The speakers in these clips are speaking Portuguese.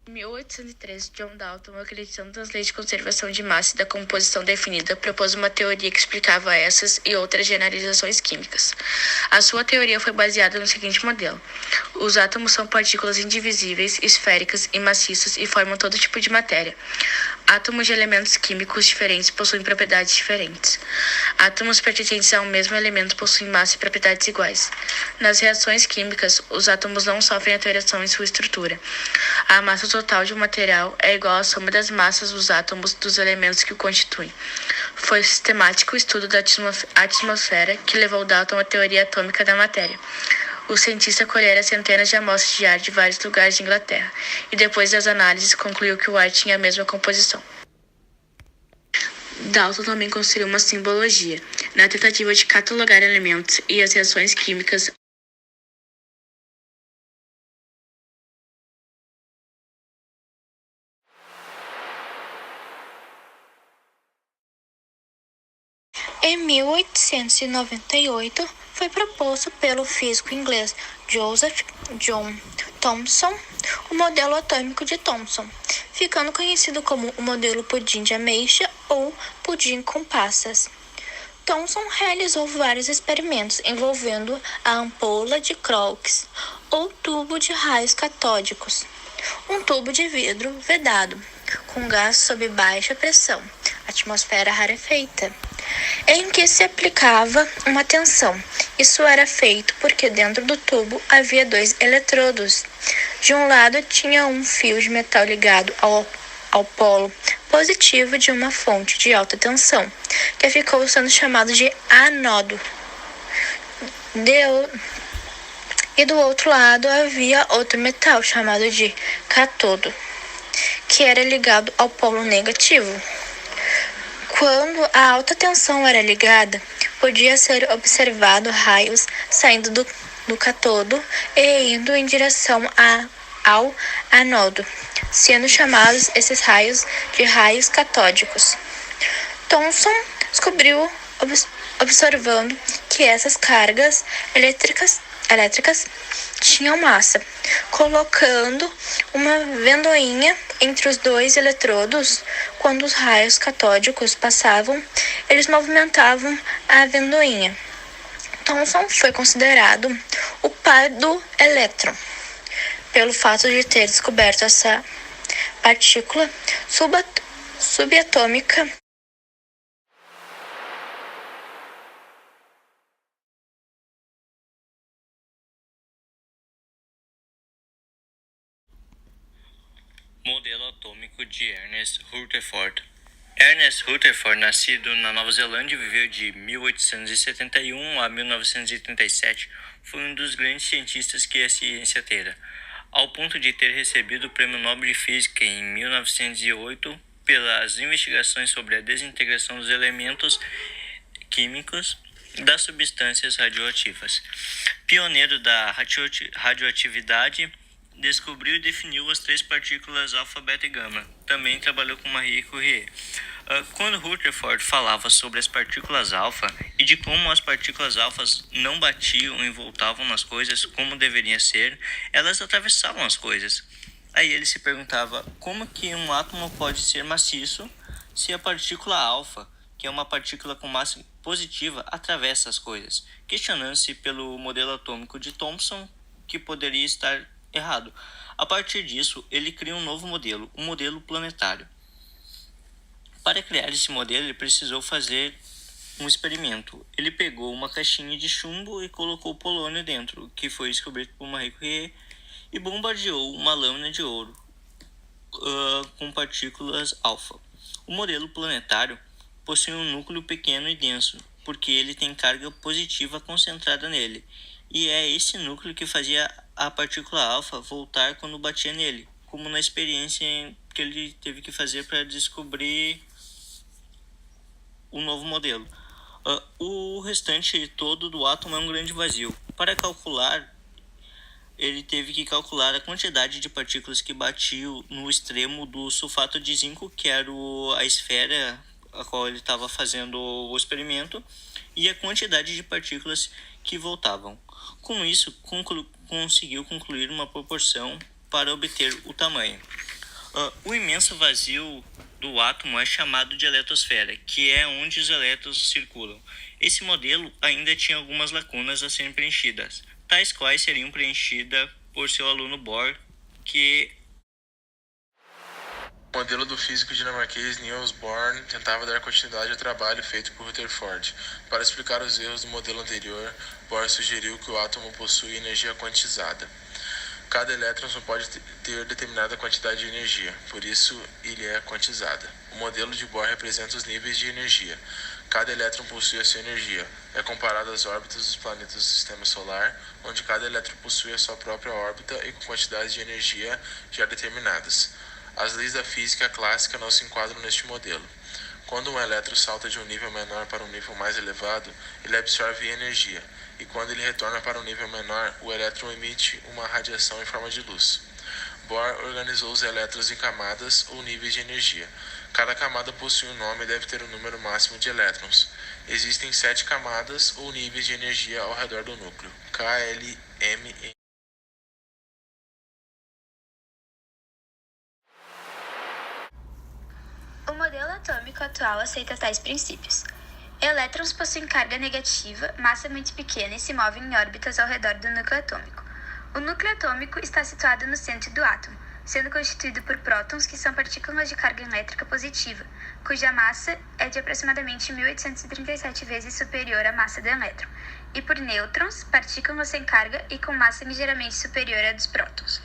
Em 1813, John Dalton, acreditando nas leis de conservação de massa e da composição definida, propôs uma teoria que explicava essas e outras generalizações químicas. A sua teoria foi baseada no seguinte modelo: os átomos são partículas indivisíveis, esféricas e maciças e formam todo tipo de matéria. Átomos de elementos químicos diferentes possuem propriedades diferentes. Átomos pertencentes a um mesmo elemento possuem massa e propriedades iguais. Nas reações químicas, os átomos não sofrem alteração em sua estrutura. A massa total de um material é igual à soma das massas dos átomos dos elementos que o constituem. Foi sistemático o estudo da atmosfera que levou Dalton à teoria atômica da matéria. O cientista colhera centenas de amostras de ar de vários lugares de Inglaterra e, depois das análises, concluiu que o ar tinha a mesma composição. Dalton também construiu uma simbologia, na tentativa de catalogar elementos e as reações químicas. Em 1898, foi proposto pelo físico inglês Joseph John Thomson o modelo atômico de Thomson, ficando conhecido como o modelo pudim de ameixa ou pudim com passas. Thomson realizou vários experimentos envolvendo a ampola de Crookes ou tubo de raios catódicos, um tubo de vidro vedado, com gás sob baixa pressão, atmosfera rarefeita, em que se aplicava uma tensão. Isso era feito porque dentro do tubo havia 2 eletrodos. De um lado tinha um fio de metal ligado ao polo positivo de uma fonte de alta tensão, que ficou sendo chamado de anodo. E do outro lado havia outro metal chamado de cátodo, que era ligado ao polo negativo. Quando a alta tensão era ligada, podia ser observado raios saindo do cátodo e indo em direção ao anodo, sendo chamados esses raios de raios catódicos. Thomson descobriu, observando que essas cargas elétricas tinham massa. Colocando uma ventoinha entre os 2 eletrodos, quando os raios catódicos passavam, eles movimentavam a ventoinha. Thomson foi considerado o pai do elétron, pelo fato de ter descoberto essa partícula subatômica. Modelo atômico de Ernest Rutherford. Ernest Rutherford, nascido na Nova Zelândia, viveu de 1871 a 1937, foi um dos grandes cientistas que a ciência teve, ao ponto de ter recebido o Prêmio Nobel de Física em 1908 pelas investigações sobre a desintegração dos elementos químicos das substâncias radioativas. Pioneiro da radioatividade, descobriu e definiu as 3 partículas alfa, beta e gama. Também trabalhou com Marie Curie. Quando Rutherford falava sobre as partículas alfa e de como as partículas alfas não batiam e voltavam nas coisas como deveriam ser, elas atravessavam as coisas. Aí ele se perguntava como que um átomo pode ser maciço se a partícula alfa, que é uma partícula com massa positiva, atravessa as coisas, questionando-se pelo modelo atômico de Thomson, que poderia estar errado. A partir disso, ele cria um novo modelo, um modelo planetário. Para criar esse modelo, ele precisou fazer um experimento. Ele pegou uma caixinha de chumbo e colocou polônio dentro, que foi descoberto por Marie Curie, e bombardeou uma lâmina de ouro com partículas alfa. O modelo planetário possui um núcleo pequeno e denso, porque ele tem carga positiva concentrada nele, e é esse núcleo que fazia a partícula alfa voltar quando batia nele, como na experiência que ele teve que fazer para descobrir o novo modelo. O restante todo do átomo é um grande vazio. Para calcular, ele teve que calcular a quantidade de partículas que batiam no extremo do sulfato de zinco, que era a esfera a qual ele estava fazendo o experimento, e a quantidade de partículas que voltavam. Com isso, conseguiu concluir uma proporção para obter o tamanho. O imenso vazio do átomo é chamado de eletrosfera, que é onde os elétrons circulam. Esse modelo ainda tinha algumas lacunas a serem preenchidas, tais quais seriam preenchidas por seu aluno Bohr, que... O modelo do físico dinamarquês Niels Bohr tentava dar continuidade ao trabalho feito por Rutherford. Para explicar os erros do modelo anterior, Bohr sugeriu que o átomo possui energia quantizada. Cada elétron só pode ter determinada quantidade de energia, por isso ele é quantizada. O modelo de Bohr representa os níveis de energia. Cada elétron possui a sua energia. É comparado às órbitas dos planetas do Sistema Solar, onde cada elétron possui a sua própria órbita e com quantidades de energia já determinadas. As leis da física clássica não se enquadram neste modelo. Quando um elétron salta de um nível menor para um nível mais elevado, ele absorve energia, e quando ele retorna para um nível menor, o elétron emite uma radiação em forma de luz. Bohr organizou os elétrons em camadas ou níveis de energia. Cada camada possui um nome e deve ter um número máximo de elétrons. Existem 7 camadas ou níveis de energia ao redor do núcleo, K, L, M, N. O modelo atômico atual aceita tais princípios. Elétrons possuem carga negativa, massa muito pequena e se movem em órbitas ao redor do núcleo atômico. O núcleo atômico está situado no centro do átomo, sendo constituído por prótons, que são partículas de carga elétrica positiva, cuja massa é de aproximadamente 1837 vezes superior à massa do elétron, e por nêutrons, partículas sem carga e com massa ligeiramente superior à dos prótons.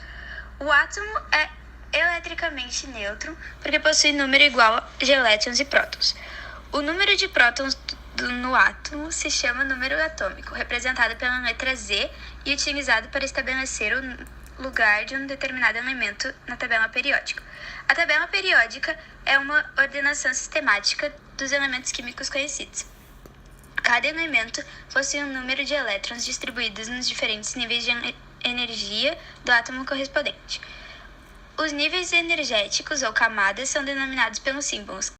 O átomo é eletricamente neutro porque possui número igual de elétrons e prótons. O número de prótons no átomo se chama número atômico, representado pela letra Z e utilizado para estabelecer o lugar de um determinado elemento na tabela periódica. A tabela periódica é uma ordenação sistemática dos elementos químicos conhecidos. Cada elemento possui um número de elétrons distribuídos nos diferentes níveis de energia do átomo correspondente. Os níveis energéticos ou camadas são denominados pelos símbolos